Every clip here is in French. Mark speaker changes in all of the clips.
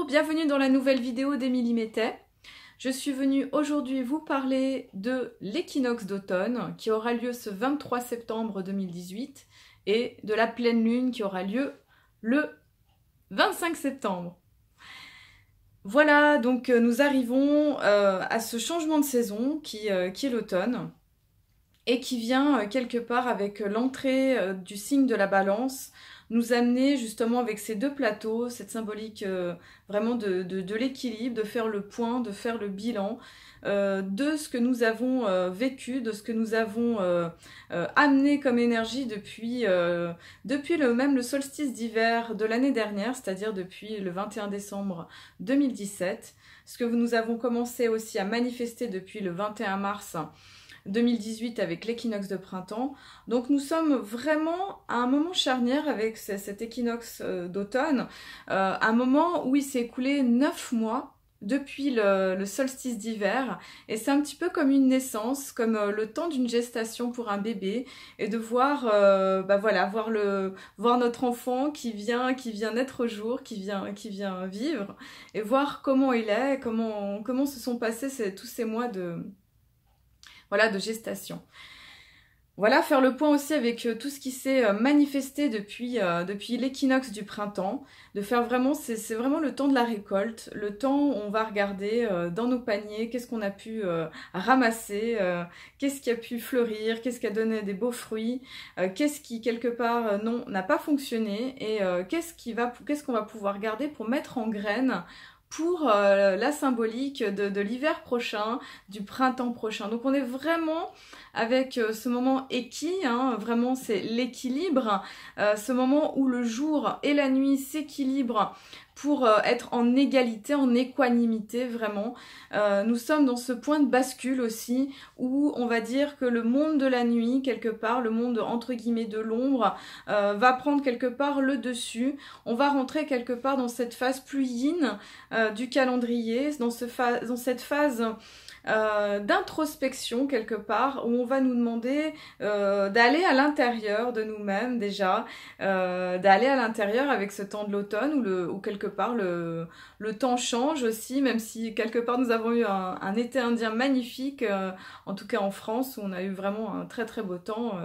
Speaker 1: Bonjour, bienvenue dans la nouvelle vidéo d'Émilie Mettet. Je suis venue aujourd'hui vous parler de l'équinoxe d'automne qui aura lieu ce 23 septembre 2018 et de la pleine lune qui aura lieu le 25 septembre. Voilà, donc nous arrivons à ce changement de saison qui est l'automne et qui vient quelque part avec l'entrée du signe de la Balance nous amener justement avec ces deux plateaux, cette symbolique vraiment de l'équilibre, de faire le point, de faire le bilan de ce que nous avons vécu, de ce que nous avons amené comme énergie depuis même le solstice d'hiver de l'année dernière, c'est-à-dire depuis le 21 décembre 2017, ce que nous avons commencé aussi à manifester depuis le 21 mars 2018 avec l'équinoxe de printemps. Donc nous sommes vraiment à un moment charnière avec cet équinoxe d'automne, un moment où il s'est écoulé 9 mois depuis le solstice d'hiver, et c'est un petit peu comme une naissance, comme le temps d'une gestation pour un bébé, et de voir, voir notre enfant qui vient naître au jour, qui vient vivre, et voir comment il est, comment se sont passés tous ces mois de gestation. Voilà, faire le point aussi avec tout ce qui s'est manifesté depuis l'équinoxe du printemps, de faire vraiment, c'est vraiment le temps de la récolte, le temps où on va regarder dans nos paniers, qu'est-ce qu'on a pu ramasser, qu'est-ce qui a pu fleurir, qu'est-ce qui a donné des beaux fruits, qu'est-ce qui quelque part n'a pas fonctionné, et qu'est-ce qu'on va pouvoir garder pour mettre en graines pour la symbolique de l'hiver prochain, du printemps prochain. Donc on est vraiment avec ce moment équi, hein, vraiment c'est l'équilibre, ce moment où le jour et la nuit s'équilibrent pour être en égalité, en équanimité vraiment. Nous sommes dans ce point de bascule aussi où on va dire que le monde de la nuit, quelque part, le monde entre guillemets de l'ombre, va prendre quelque part le dessus. On va rentrer quelque part dans cette phase plus yin du calendrier, dans cette phase d'introspection quelque part, où on va nous demander d'aller à l'intérieur de nous-mêmes déjà, d'aller à l'intérieur avec ce temps de l'automne où quelque part le temps change aussi, même si quelque part nous avons eu un été indien magnifique, en tout cas en France, où on a eu vraiment un très très beau temps.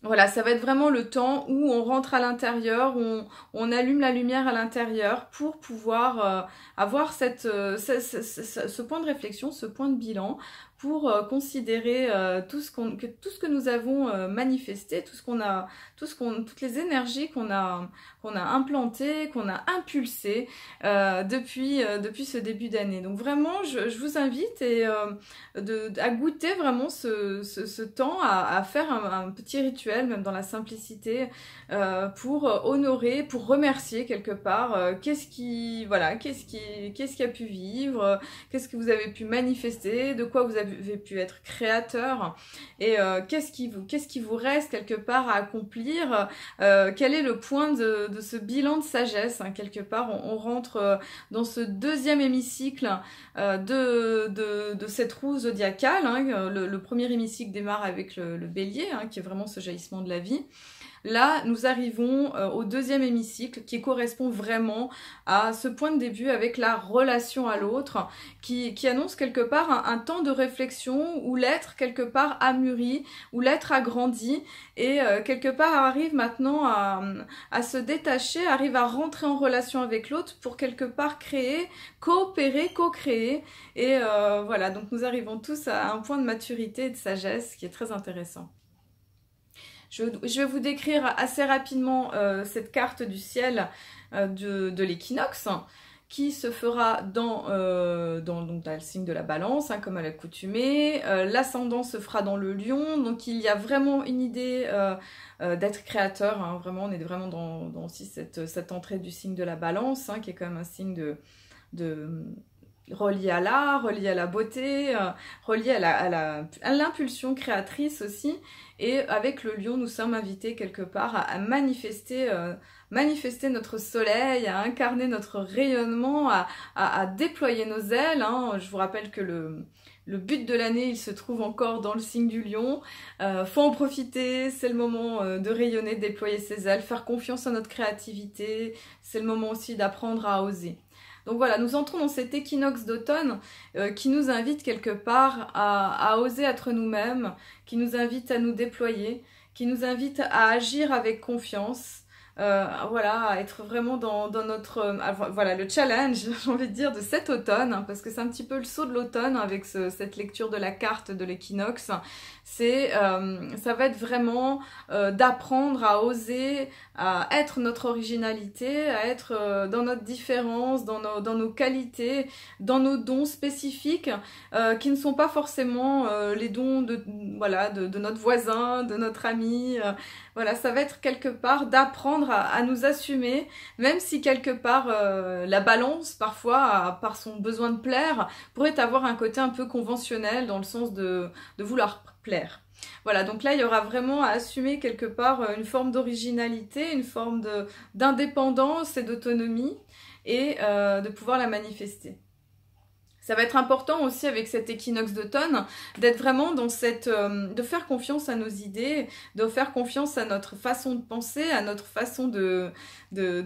Speaker 1: Voilà, ça va être vraiment le temps où on rentre à l'intérieur, où on allume la lumière à l'intérieur pour pouvoir avoir ce point de réflexion, ce point de bilan, pour considérer tout ce que nous avons manifesté, toutes les énergies qu'on a implantées, qu'on a impulsées depuis ce début d'année. Donc vraiment, je vous invite à goûter vraiment ce temps, à faire un petit rituel, même dans la simplicité, pour honorer, pour remercier quelque part, qu'est-ce qui a pu vivre, qu'est-ce que vous avez pu manifester, de quoi vous avez pu être créateur, et qu'est-ce qui vous reste quelque part à accomplir, quel est le point de ce bilan de sagesse, hein, quelque part on rentre dans ce deuxième hémicycle de cette roue zodiacale, hein, le premier hémicycle démarre avec le bélier, hein, qui est vraiment ce jaillissement de la vie. Là, nous arrivons au deuxième hémicycle qui correspond vraiment à ce point de début avec la relation à l'autre, qui annonce quelque part un temps de réflexion où l'être quelque part a mûri, où l'être a grandi, et quelque part arrive maintenant à se détacher, arrive à rentrer en relation avec l'autre pour quelque part créer, coopérer, co-créer, et voilà, donc nous arrivons tous à un point de maturité et de sagesse qui est très intéressant. Je vais vous décrire assez rapidement cette carte du ciel de l'équinoxe, qui se fera dans le signe de la Balance, hein, comme à l'accoutumée. L'ascendant se fera dans le Lion, donc il y a vraiment une idée d'être créateur, hein, vraiment, on est vraiment dans aussi cette entrée du signe de la Balance, hein, qui est quand même un signe relié à l'art, relié à la beauté, relié à l'impulsion créatrice aussi. Et avec le lion, nous sommes invités quelque part à manifester notre soleil, à incarner notre rayonnement, à déployer nos ailes, hein. Je vous rappelle que le but de l'année, il se trouve encore dans le signe du lion. Faut en profiter, c'est le moment de rayonner, de déployer ses ailes, faire confiance à notre créativité. C'est le moment aussi d'apprendre à oser. Donc voilà, nous entrons dans cet équinoxe d'automne qui nous invite quelque part à oser être nous-mêmes, qui nous invite à nous déployer, qui nous invite à agir avec confiance. Voilà, à être vraiment dans notre... voilà, le challenge, j'ai envie de dire, de cet automne, hein, parce que c'est un petit peu le saut de l'automne avec cette lecture de la carte de l'équinoxe. Ça va être vraiment d'apprendre à oser, à être notre originalité, à être dans notre différence, dans nos qualités, dans nos dons spécifiques, qui ne sont pas forcément les dons de notre voisin, de notre ami. Voilà, ça va être quelque part d'apprendre à nous assumer, même si quelque part la balance, parfois, par son besoin de plaire, pourrait avoir un côté un peu conventionnel dans le sens de vouloir plaire. Voilà, donc là, il y aura vraiment à assumer quelque part une forme d'originalité, une forme d'indépendance et d'autonomie, et de pouvoir la manifester. Ça va être important aussi avec cet équinoxe d'automne d'être vraiment dans de faire confiance à nos idées, de faire confiance à notre façon de penser, à notre façon de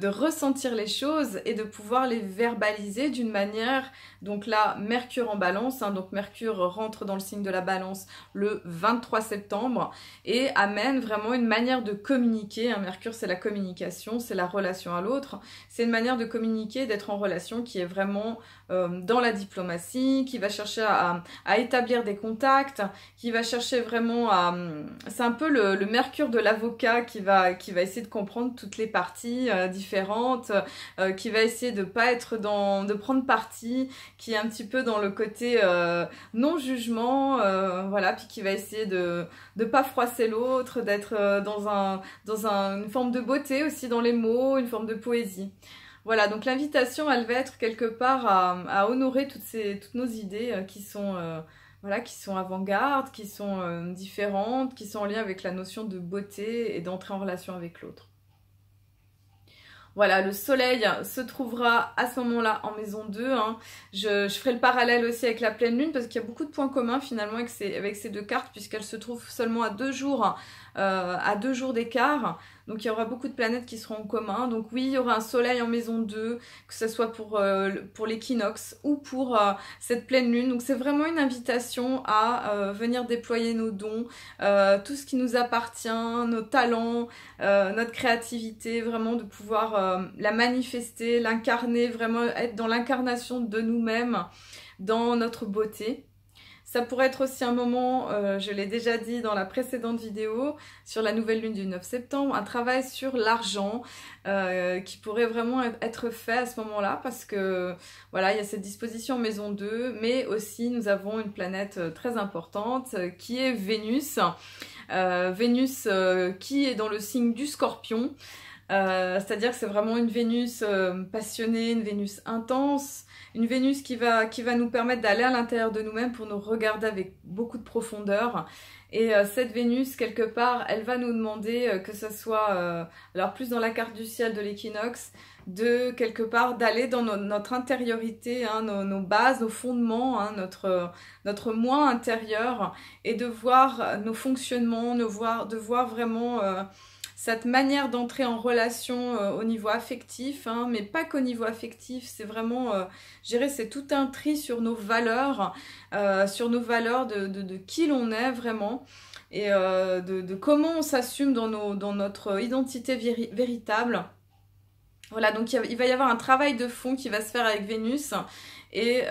Speaker 1: ressentir les choses et de pouvoir les verbaliser d'une manière. Donc là, Mercure en balance, hein, donc Mercure rentre dans le signe de la balance le 23 septembre et amène vraiment une manière de communiquer. Hein. Mercure, c'est la communication, c'est la relation à l'autre. C'est une manière de communiquer, d'être en relation qui est vraiment dans la diplomatie, qui va chercher à établir des contacts, qui va chercher vraiment à... C'est un peu le Mercure de l'avocat qui va essayer de comprendre toutes les parties différentes, qui va essayer de pas être de prendre parti, qui est un petit peu dans le côté non-jugement, voilà, puis qui va essayer de pas froisser l'autre, d'être dans une forme de beauté aussi dans les mots, une forme de poésie. Voilà, donc l'invitation, elle va être quelque part à honorer toutes nos idées qui sont avant-garde, qui sont différentes, qui sont en lien avec la notion de beauté et d'entrer en relation avec l'autre. Voilà, le soleil se trouvera à ce moment-là en maison 2. Hein. Je ferai le parallèle aussi avec la pleine lune parce qu'il y a beaucoup de points communs finalement avec ces deux cartes puisqu'elles se trouvent seulement à 2 jours, d'écart. Donc il y aura beaucoup de planètes qui seront en commun. Donc oui, il y aura un soleil en maison 2, que ce soit pour l'équinoxe ou pour cette pleine lune. Donc c'est vraiment une invitation à venir déployer nos dons, tout ce qui nous appartient, nos talents, notre créativité, vraiment de pouvoir la manifester, l'incarner, vraiment être dans l'incarnation de nous-mêmes, dans notre beauté. Ça pourrait être aussi un moment, je l'ai déjà dit dans la précédente vidéo, sur la nouvelle lune du 9 septembre, un travail sur l'argent qui pourrait vraiment être fait à ce moment-là parce que voilà, il y a cette disposition maison 2, mais aussi nous avons une planète très importante qui est Vénus. Vénus qui est dans le signe du Scorpion. C'est-à-dire que c'est vraiment une Vénus passionnée, une Vénus intense, une Vénus qui va nous permettre d'aller à l'intérieur de nous-mêmes pour nous regarder avec beaucoup de profondeur. Et cette Vénus, quelque part, elle va nous demander que ce soit, alors plus dans la carte du ciel de l'équinoxe, de quelque part d'aller dans notre intériorité, hein, nos bases, nos fondements, hein, notre moi intérieur, et de voir nos fonctionnements, de voir vraiment... cette manière d'entrer en relation au niveau affectif, hein, mais pas qu'au niveau affectif, c'est vraiment, je dirais, c'est tout un tri sur nos valeurs de qui l'on est vraiment, et de comment on s'assume dans notre identité véritable. Voilà, donc il va y avoir un travail de fond qui va se faire avec Vénus. Et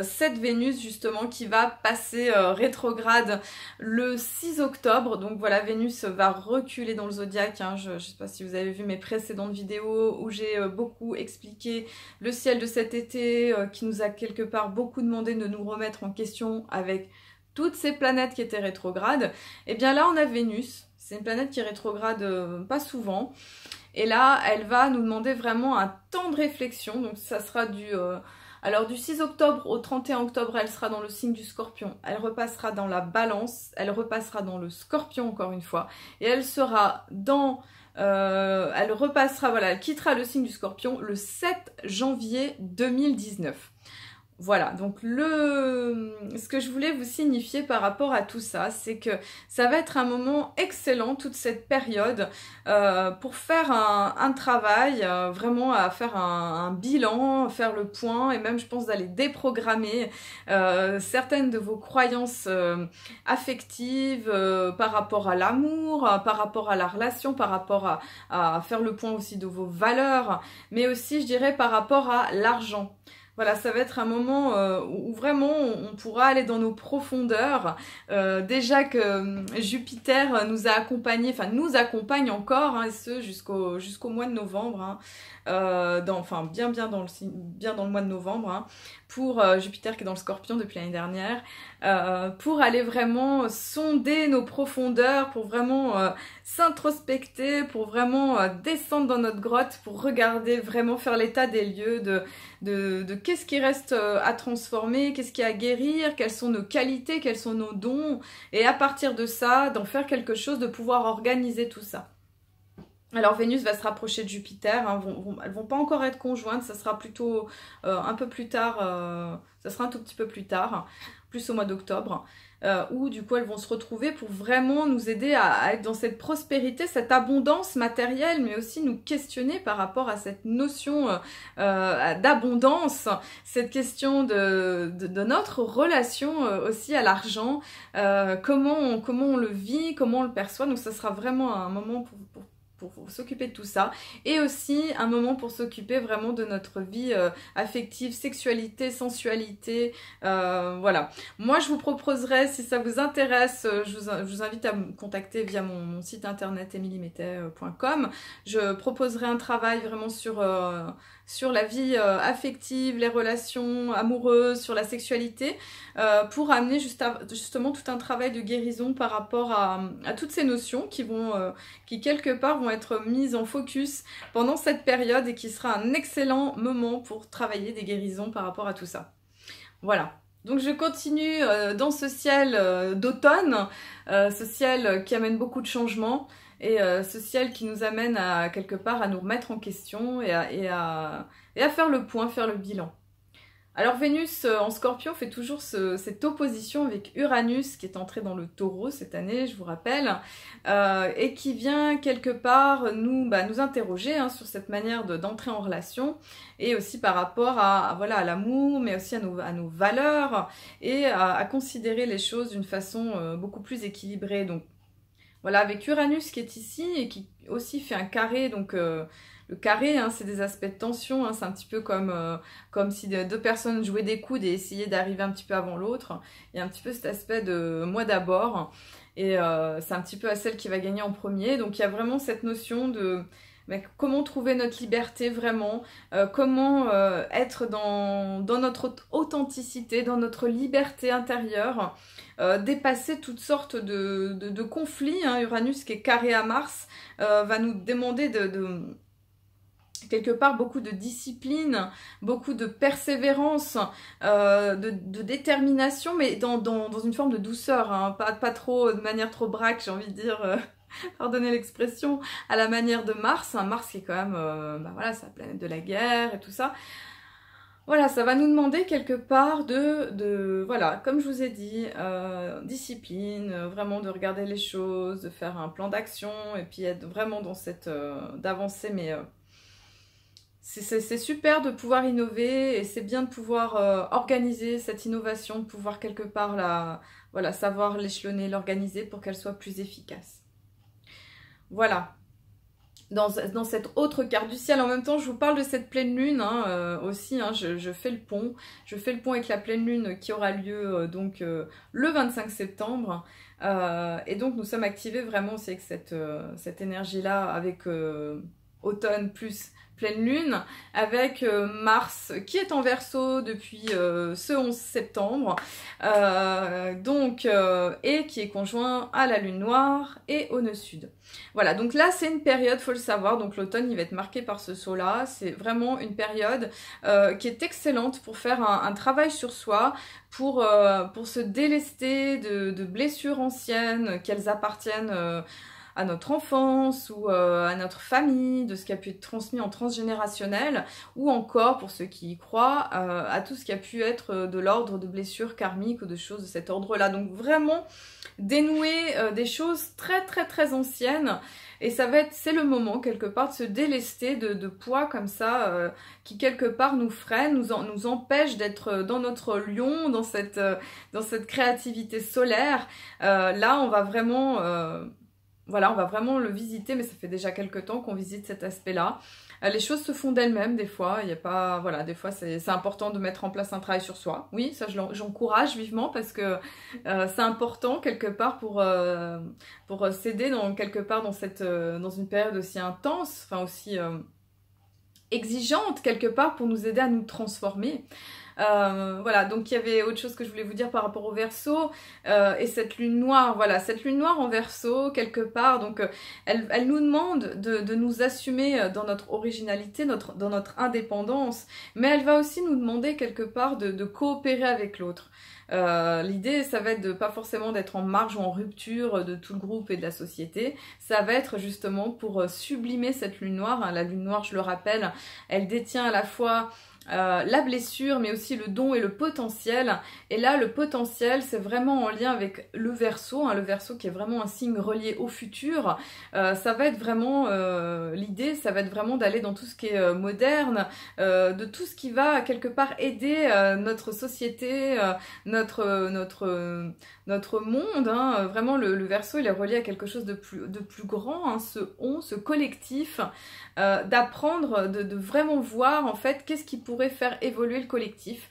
Speaker 1: cette Vénus justement qui va passer rétrograde le 6 octobre. Donc voilà, Vénus va reculer dans le zodiaque. Hein. Je ne sais pas si vous avez vu mes précédentes vidéos où j'ai beaucoup expliqué le ciel de cet été qui nous a quelque part beaucoup demandé de nous remettre en question avec toutes ces planètes qui étaient rétrogrades. Et bien là on a Vénus, c'est une planète qui est rétrograde pas souvent. Et là elle va nous demander vraiment un temps de réflexion. Donc ça sera alors du 6 octobre au 31 octobre, elle sera dans le signe du Scorpion, elle repassera dans la Balance, elle repassera dans le Scorpion encore une fois, et elle sera elle repassera, voilà, elle quittera le signe du Scorpion le 7 janvier 2019. Voilà, donc ce que je voulais vous signifier par rapport à tout ça, c'est que ça va être un moment excellent, toute cette période, pour faire un travail, vraiment à faire un bilan, faire le point, et même je pense d'aller déprogrammer certaines de vos croyances affectives par rapport à l'amour, par rapport à la relation, par rapport à faire le point aussi de vos valeurs, mais aussi je dirais par rapport à l'argent. Voilà, ça va être un moment où vraiment on pourra aller dans nos profondeurs. Déjà que Jupiter nous a accompagnés, enfin nous accompagne encore, hein, et ce jusqu'au mois de novembre, hein, enfin bien dans le mois de novembre, hein, pour Jupiter qui est dans le Scorpion depuis l'année dernière, pour aller vraiment sonder nos profondeurs, pour vraiment s'introspecter, pour vraiment descendre dans notre grotte, pour regarder, vraiment faire l'état des lieux de qu'est-ce qui reste à transformer, qu'est-ce qui est à guérir, quelles sont nos qualités, quels sont nos dons, et à partir de ça, d'en faire quelque chose, de pouvoir organiser tout ça. Alors Vénus va se rapprocher de Jupiter, hein, elles vont pas encore être conjointes, ça sera plutôt un peu plus tard, ça sera un tout petit peu plus tard, plus au mois d'octobre, où du coup elles vont se retrouver pour vraiment nous aider à être dans cette prospérité, cette abondance matérielle, mais aussi nous questionner par rapport à cette notion d'abondance, cette question de notre relation aussi à l'argent, comment on le vit, comment on le perçoit, donc ça sera vraiment un moment pour s'occuper de tout ça, et aussi un moment pour s'occuper vraiment de notre vie affective, sexualité, sensualité, voilà. Moi je vous proposerai, si ça vous intéresse, je vous invite à me contacter via mon site internet emilymetet.com. Je proposerai un travail vraiment sur la vie affective, les relations amoureuses, sur la sexualité, pour amener justement tout un travail de guérison par rapport à toutes ces notions qui quelque part vont être mises en focus pendant cette période, et qui sera un excellent moment pour travailler des guérisons par rapport à tout ça. Voilà. Donc je continue dans ce ciel d'automne, ce ciel qui amène beaucoup de changements, et ce ciel qui nous amène à quelque part à nous remettre en question et à faire le point, faire le bilan. Alors Vénus en Scorpion fait toujours cette opposition avec Uranus qui est entré dans le Taureau cette année, je vous rappelle, et qui vient quelque part nous interroger, hein, sur cette manière d'entrer en relation, et aussi par rapport à l'amour, mais aussi à nos valeurs, et à considérer les choses d'une façon beaucoup plus équilibrée. Donc voilà, avec Uranus qui est ici et qui aussi fait un carré, donc le carré, hein, c'est des aspects de tension, hein, c'est un petit peu comme si deux personnes jouaient des coudes et essayaient d'arriver un petit peu avant l'autre. Il y a un petit peu cet aspect de moi d'abord, et c'est un petit peu à celle qui va gagner en premier. Donc il y a vraiment cette notion de comment trouver notre liberté vraiment, comment être dans notre authenticité, dans notre liberté intérieure, dépasser toutes sortes de conflits, hein. Uranus qui est carré à Mars va nous demander quelque part beaucoup de discipline, beaucoup de persévérance, de détermination, mais dans une forme de douceur, hein, pas trop de manière trop braque, j'ai envie de dire, pardonnez l'expression, à la manière de Mars, hein, Mars qui est quand même, voilà, c'est la planète de la guerre et tout ça. Voilà, ça va nous demander quelque part voilà, comme je vous ai dit, discipline, vraiment de regarder les choses, de faire un plan d'action, et puis être vraiment dans cette d'avancer, mais c'est super de pouvoir innover, et c'est bien de pouvoir organiser cette innovation, de pouvoir quelque part voilà, savoir l'échelonner, l'organiser pour qu'elle soit plus efficace. Voilà. Dans cette autre carte du ciel, en même temps je vous parle de cette pleine lune, hein, aussi, hein, je fais le pont avec la pleine lune qui aura lieu donc le 25 septembre, et donc nous sommes activés vraiment aussi avec cette énergie là, avec automne plus pleine lune, avec Mars qui est en Verseau depuis ce 11 septembre, et qui est conjoint à la lune noire et au nœud sud. Voilà, donc là c'est une période, faut le savoir, donc l'automne il va être marqué par ce saut là, c'est vraiment une période qui est excellente pour faire un travail sur soi, pour se délester de blessures anciennes, qu'elles appartiennent à notre enfance ou à notre famille, de ce qui a pu être transmis en transgénérationnel, ou encore, pour ceux qui y croient, à tout ce qui a pu être de l'ordre de blessures karmiques ou de choses de cet ordre-là. Donc vraiment dénouer des choses très très très anciennes. Et c'est le moment quelque part de se délester de poids comme ça qui quelque part nous freine, nous empêche d'être dans notre lion, dans cette créativité solaire. Là, on va vraiment, voilà, on va vraiment le visiter, mais ça fait déjà quelques temps qu'on visite cet aspect-là. Les choses se font d'elles-mêmes des fois, il y a pas, voilà, des fois c'est important de mettre en place un travail sur soi. Oui, ça j'encourage vivement parce que c'est important quelque part pour s'aider quelque part dans une période aussi intense, enfin aussi exigeante quelque part pour nous aider à nous transformer. Voilà, donc il y avait autre chose que je voulais vous dire par rapport au Verseau et cette lune noire, voilà, cette lune noire en Verseau quelque part, donc elle nous demande de nous assumer dans notre originalité, dans notre indépendance, mais elle va aussi nous demander quelque part de coopérer avec l'autre. L'idée, ça va être pas forcément d'être en marge ou en rupture de tout le groupe et de la société, ça va être justement pour sublimer cette lune noire, hein. La lune noire, je le rappelle, elle détient à la fois la blessure, mais aussi le don et le potentiel. Et là, le potentiel, c'est vraiment en lien avec le Verseau, hein, le Verseau qui est vraiment un signe relié au futur. Ça va être vraiment, l'idée, ça va être vraiment d'aller dans tout ce qui est moderne, de tout ce qui va quelque part aider notre société, notre monde. Hein. Vraiment, le Verseau, il est relié à quelque chose de plus grand, hein, ce collectif, d'apprendre, de vraiment voir en fait qu'est-ce qui pourrait faire évoluer le collectif,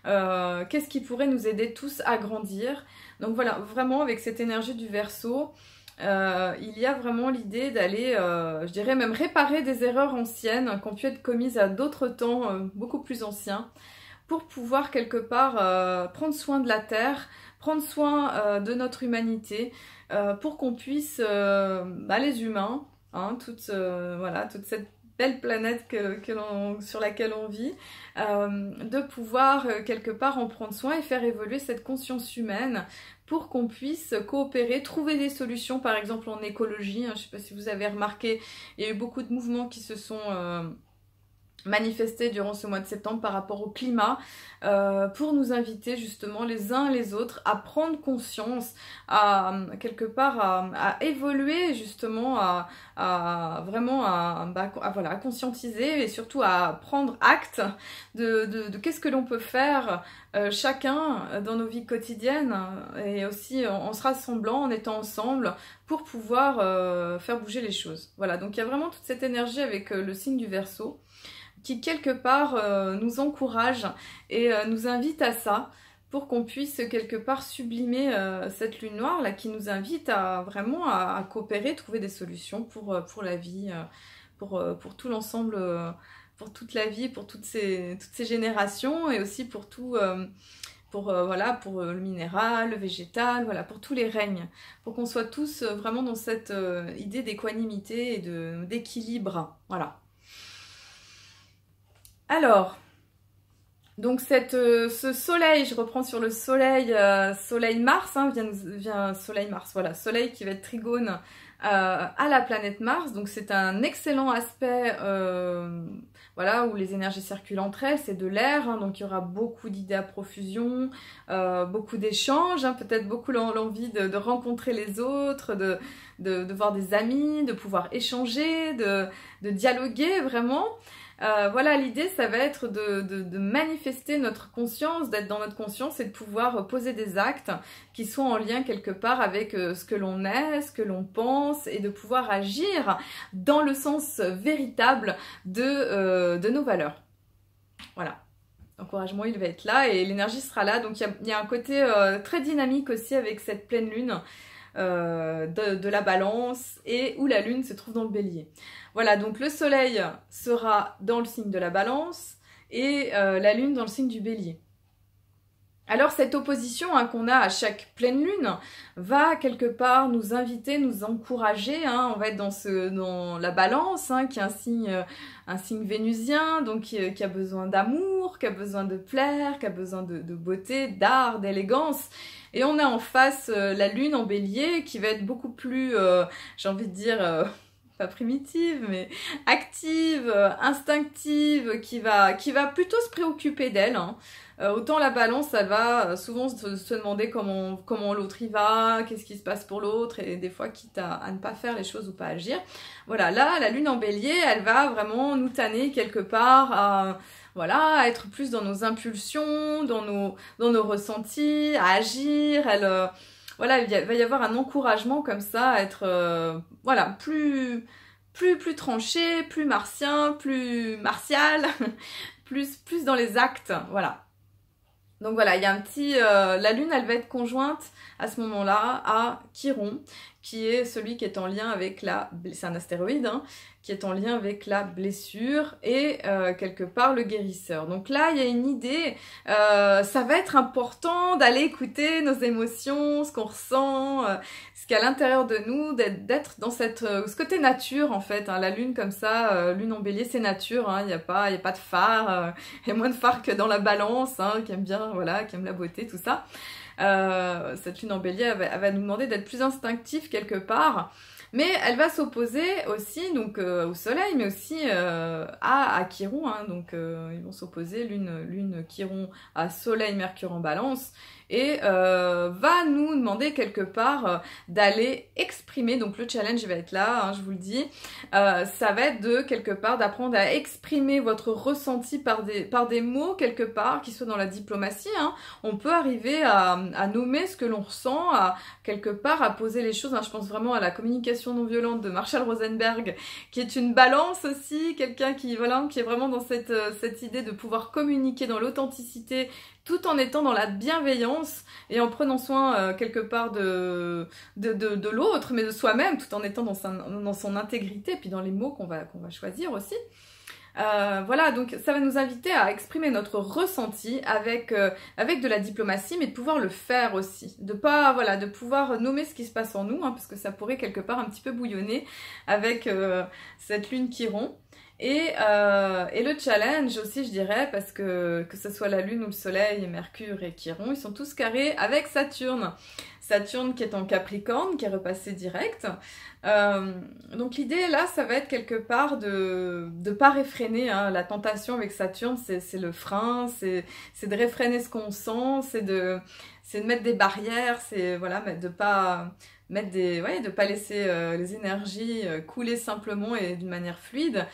Speaker 1: qu'est-ce qui pourrait nous aider tous à grandir. Donc voilà, vraiment avec cette énergie du Verseau, il y a vraiment l'idée d'aller, je dirais même réparer des erreurs anciennes qui ont pu être commises à d'autres temps beaucoup plus anciens, pour pouvoir quelque part prendre soin de la Terre, prendre soin de notre humanité, pour qu'on puisse, les humains, hein, voilà, toute cette belle planète sur laquelle on vit, de pouvoir quelque part en prendre soin et faire évoluer cette conscience humaine pour qu'on puisse coopérer, trouver des solutions, par exemple en écologie, hein, je ne sais pas si vous avez remarqué, il y a eu beaucoup de mouvements qui se sont manifesté durant ce mois de septembre par rapport au climat, pour nous inviter justement les uns les autres à prendre conscience, à quelque part à évoluer justement, vraiment voilà, à conscientiser et surtout à prendre acte de qu'est-ce que l'on peut faire chacun dans nos vies quotidiennes, et aussi en se rassemblant, en étant ensemble pour pouvoir faire bouger les choses. Voilà, donc il y a vraiment toute cette énergie avec le signe du Verseau qui quelque part nous encourage et nous invite à ça, pour qu'on puisse quelque part sublimer cette lune noire là, qui nous invite à vraiment à coopérer, trouver des solutions pour la vie, pour tout l'ensemble, pour toute la vie, pour toutes ces générations, et aussi pour tout, voilà, pour le minéral, le végétal, voilà, pour tous les règnes, pour qu'on soit tous vraiment dans cette idée d'équanimité et d'équilibre, voilà. Alors, donc ce soleil, je reprends sur le soleil, soleil Mars, hein, vient soleil Mars, voilà, soleil qui va être trigone à la planète Mars, donc c'est un excellent aspect, voilà, où les énergies circulent entre elles, c'est de l'air, hein, donc il y aura beaucoup d'idées à profusion, beaucoup d'échanges, hein, peut-être beaucoup l'envie de rencontrer les autres, de voir des amis, de pouvoir échanger, de dialoguer vraiment. Voilà, l'idée, ça va être de manifester notre conscience, d'être dans notre conscience et de pouvoir poser des actes qui soient en lien quelque part avec ce que l'on est, ce que l'on pense, et de pouvoir agir dans le sens véritable de nos valeurs. Voilà. L'encouragement, il va être là et l'énergie sera là. Donc, il y a un côté très dynamique aussi avec cette pleine lune. De la balance, et où la lune se trouve dans le bélier. Voilà, donc le soleil sera dans le signe de la balance et la lune dans le signe du bélier. Alors cette opposition hein, qu'on a à chaque pleine lune va quelque part nous inviter, nous encourager. Hein, on va être dans la balance, hein, qui est un signe vénusien, donc qui a besoin d'amour, qui a besoin de plaire, qui a besoin de beauté, d'art, d'élégance. Et on a en face la lune en bélier qui va être beaucoup plus, j'ai envie de dire... pas primitive, mais active, instinctive, qui va plutôt se préoccuper d'elle. Hein. Autant la balance, elle va souvent se demander comment l'autre y va, qu'est-ce qui se passe pour l'autre, et des fois quitte à ne pas faire les choses ou pas agir. Voilà, là, la lune en bélier, elle va vraiment nous tanner quelque part à... Voilà, à être plus dans nos impulsions, dans nos ressentis, à agir. Voilà, il va y avoir un encouragement comme ça à être voilà, plus tranché, plus martien, plus martial, plus dans les actes. Voilà. Donc voilà, il y a un petit... la lune, elle va être conjointe à ce moment-là à Chiron, qui est celui qui est en lien avec c'est un astéroïde, hein, qui est en lien avec la blessure et quelque part le guérisseur. Donc là, il y a une idée, ça va être important d'aller écouter nos émotions, ce qu'on ressent, ce qu'il y a à l'intérieur de nous, d'être dans ce côté nature en fait. Hein, la lune comme ça, lune en bélier, c'est nature, hein, il n'y a pas de phare, il y a moins de phare que dans la balance, hein, qui aime bien, voilà, qui aime la beauté, tout ça. Cette lune en bélier, elle va nous demander d'être plus instinctif quelque part, mais elle va s'opposer aussi donc au soleil, mais aussi à Chiron, hein, donc ils vont s'opposer lune Chiron à soleil Mercure en balance, et va nous demander quelque part d'aller exprimer, donc le challenge va être là, hein, je vous le dis, ça va être de quelque part d'apprendre à exprimer votre ressenti par des mots quelque part, qui soient dans la diplomatie, hein. On peut arriver à nommer ce que l'on ressent, à quelque part à poser les choses, hein. Je pense vraiment à la communication non violente de Marshall Rosenberg, qui est une balance aussi, quelqu'un qui est vraiment dans cette idée de pouvoir communiquer dans l'authenticité, tout en étant dans la bienveillance et en prenant soin quelque part de l'autre, mais de soi-même, tout en étant dans son intégrité, puis dans les mots qu'on va choisir aussi. Voilà, donc ça va nous inviter à exprimer notre ressenti avec de la diplomatie, mais de pouvoir le faire aussi, de pouvoir nommer ce qui se passe en nous, hein, parce que ça pourrait quelque part un petit peu bouillonner avec cette lune Chiron. Et le challenge aussi, je dirais, parce que ce soit la lune ou le soleil, Mercure et Chiron, ils sont tous carrés avec Saturne. Saturne qui est en Capricorne, qui est repassé direct. Donc l'idée là, ça va être quelque part de pas réfréner, hein. La tentation avec Saturne, c'est le frein, c'est de réfréner ce qu'on sent, c'est de mettre des barrières, c'est voilà, de pas laisser les énergies couler simplement et d'une manière fluide.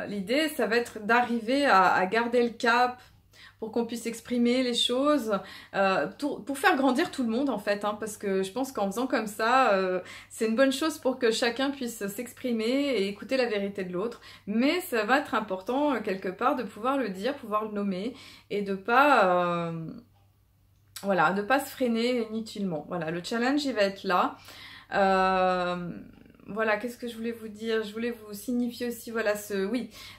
Speaker 1: L'idée, ça va être d'arriver à garder le cap pour qu'on puisse exprimer les choses, pour faire grandir tout le monde en fait, hein, parce que je pense qu'en faisant comme ça, c'est une bonne chose pour que chacun puisse s'exprimer et écouter la vérité de l'autre, mais ça va être important quelque part de pouvoir le dire, pouvoir le nommer, et de pas se freiner inutilement. Voilà, le challenge il va être là. Voilà, qu'est-ce que je voulais vous dire? Je voulais vous signifier aussi, voilà,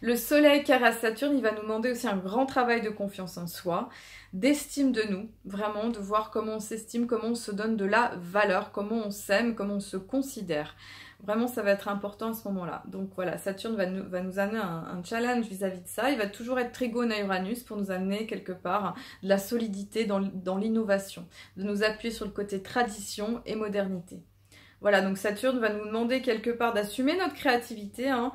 Speaker 1: le soleil carré à Saturne, il va nous demander aussi un grand travail de confiance en soi, d'estime de nous, vraiment, de voir comment on s'estime, comment on se donne de la valeur, comment on s'aime, comment on se considère. Vraiment, ça va être important à ce moment-là. Donc voilà, Saturne va nous amener un challenge vis-à-vis de ça. Il va toujours être trigone à Uranus pour nous amener quelque part de la solidité dans l'innovation, de nous appuyer sur le côté tradition et modernité. Voilà, donc Saturne va nous demander quelque part d'assumer notre créativité, hein,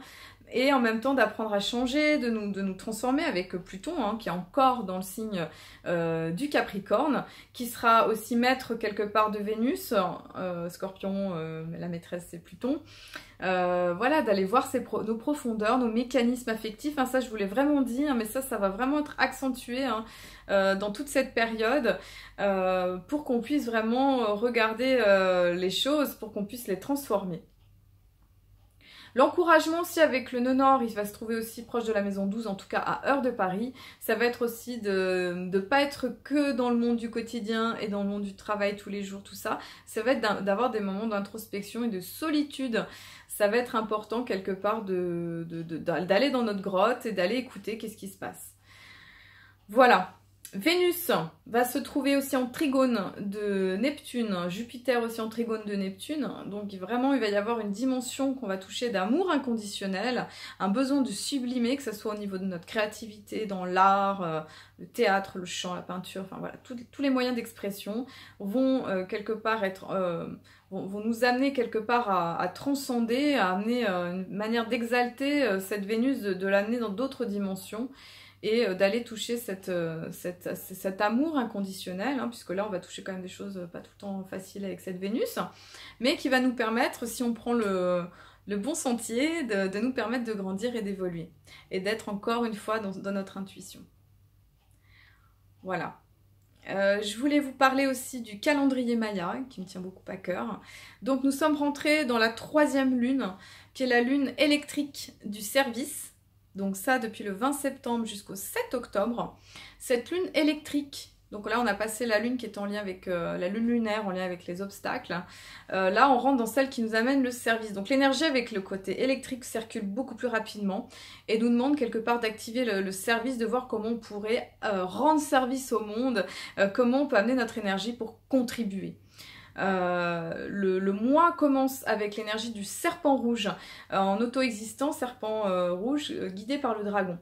Speaker 1: et en même temps d'apprendre à changer, de nous transformer avec Pluton, hein, qui est encore dans le signe du Capricorne, qui sera aussi maître quelque part de Vénus, Scorpion, la maîtresse c'est Pluton. Voilà, d'aller voir nos profondeurs, nos mécanismes affectifs, hein, ça je vous l'ai vraiment dit, hein, mais ça va vraiment être accentué, hein, dans toute cette période, pour qu'on puisse vraiment regarder les choses, pour qu'on puisse les transformer. L'encouragement aussi avec le nœud nord, il va se trouver aussi proche de la maison 12, en tout cas à heure de Paris. Ça va être aussi de ne pas être que dans le monde du quotidien et dans le monde du travail tous les jours, tout ça. Ça va être d'avoir des moments d'introspection et de solitude. Ça va être important quelque part d'aller dans notre grotte et d'aller écouter qu'est-ce qui se passe. Voilà. Vénus va se trouver aussi en trigone de Neptune, Jupiter aussi en trigone de Neptune, donc vraiment il va y avoir une dimension qu'on va toucher d'amour inconditionnel, un besoin de sublimer, que ce soit au niveau de notre créativité, dans l'art, le théâtre, le chant, la peinture, enfin voilà, tous les moyens d'expression vont quelque part être... vont nous amener quelque part à transcender, à amener une manière d'exalter cette Vénus, de l'amener dans d'autres dimensions, et d'aller toucher cet amour inconditionnel, hein, puisque là on va toucher quand même des choses pas tout le temps faciles avec cette Vénus, mais qui va nous permettre, si on prend le bon sentier, de nous permettre de grandir et d'évoluer, et d'être encore une fois dans notre intuition. Voilà. Je voulais vous parler aussi du calendrier Maya, qui me tient beaucoup à cœur. Donc nous sommes rentrés dans la 3e lune, qui est la lune électrique du service. Donc ça depuis le 20 septembre jusqu'au 7 octobre. Cette lune électrique, donc là on a passé la lune qui est en lien avec la lune lunaire, en lien avec les obstacles. Là on rentre dans celle qui nous amène le service. Donc l'énergie avec le côté électrique circule beaucoup plus rapidement et nous demande quelque part d'activer le service, de voir comment on pourrait rendre service au monde, comment on peut amener notre énergie pour contribuer. Le mois commence avec l'énergie du serpent rouge, en auto-existant, serpent rouge guidé par le dragon.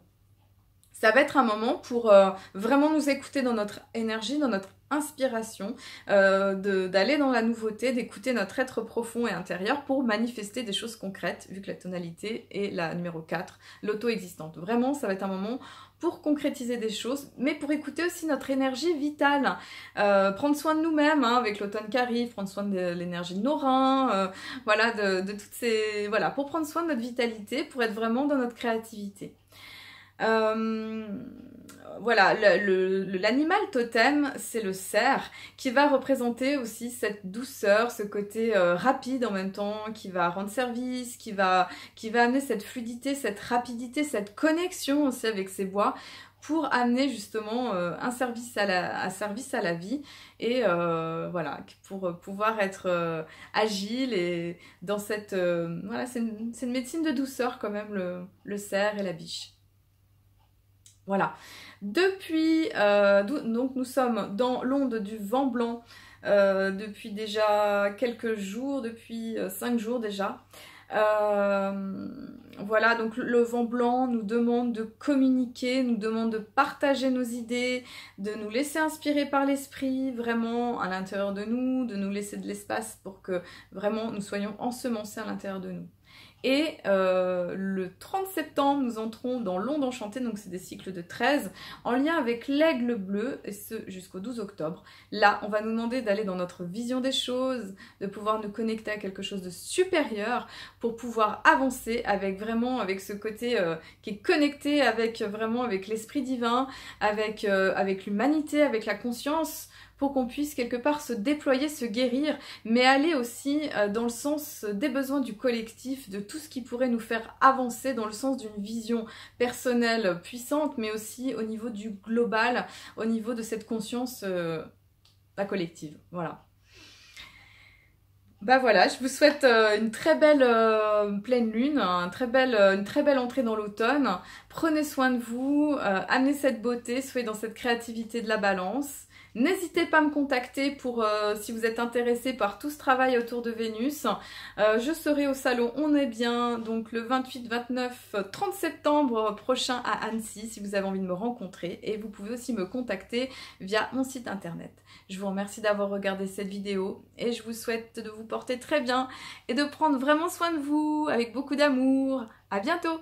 Speaker 1: Ça va être un moment pour vraiment nous écouter dans notre énergie, dans notre inspiration, d'aller dans la nouveauté, d'écouter notre être profond et intérieur pour manifester des choses concrètes, vu que la tonalité est la numéro 4, l'auto-existante. Vraiment, ça va être un moment pour concrétiser des choses, mais pour écouter aussi notre énergie vitale, prendre soin de nous-mêmes, hein, avec l'automne qui arrive, prendre soin de l'énergie de nos reins, voilà, de toutes ces... Voilà, pour prendre soin de notre vitalité, pour être vraiment dans notre créativité. Voilà, l'animal totem, c'est le cerf, qui va représenter aussi cette douceur, ce côté rapide en même temps, qui va rendre service, qui va amener cette fluidité, cette rapidité, cette connexion aussi avec ses bois, pour amener justement un service à la vie, et voilà, pour pouvoir être agile, et dans cette... voilà, c'est une médecine de douceur quand même, le cerf et la biche. Voilà. Depuis, donc nous sommes dans l'onde du vent blanc depuis déjà quelques jours, depuis 5 jours déjà. Voilà, donc le vent blanc nous demande de communiquer, nous demande de partager nos idées, de nous laisser inspirer par l'esprit, vraiment à l'intérieur de nous, de nous laisser de l'espace pour que vraiment nous soyons ensemencés à l'intérieur de nous. Et le 30 septembre, nous entrons dans l'onde enchantée, donc c'est des cycles de 13, en lien avec l'aigle bleu, et ce jusqu'au 12 octobre. Là, on va nous demander d'aller dans notre vision des choses, de pouvoir nous connecter à quelque chose de supérieur, pour pouvoir avancer avec vraiment, avec ce côté qui est connecté avec vraiment avec l'esprit divin, avec l'humanité, avec la conscience, pour qu'on puisse quelque part se déployer, se guérir, mais aller aussi dans le sens des besoins du collectif, de tout ce qui pourrait nous faire avancer dans le sens d'une vision personnelle puissante, mais aussi au niveau du global, au niveau de cette conscience collective. Voilà. Bah voilà, je vous souhaite une très belle pleine lune, une très belle entrée dans l'automne. Prenez soin de vous, amenez cette beauté, soyez dans cette créativité de la balance. N'hésitez pas à me contacter pour si vous êtes intéressé par tout ce travail autour de Vénus. Je serai au salon On est bien, donc le 28, 29, 30 septembre prochain à Annecy, si vous avez envie de me rencontrer. Et vous pouvez aussi me contacter via mon site internet. Je vous remercie d'avoir regardé cette vidéo et je vous souhaite de vous porter très bien et de prendre vraiment soin de vous avec beaucoup d'amour. À bientôt!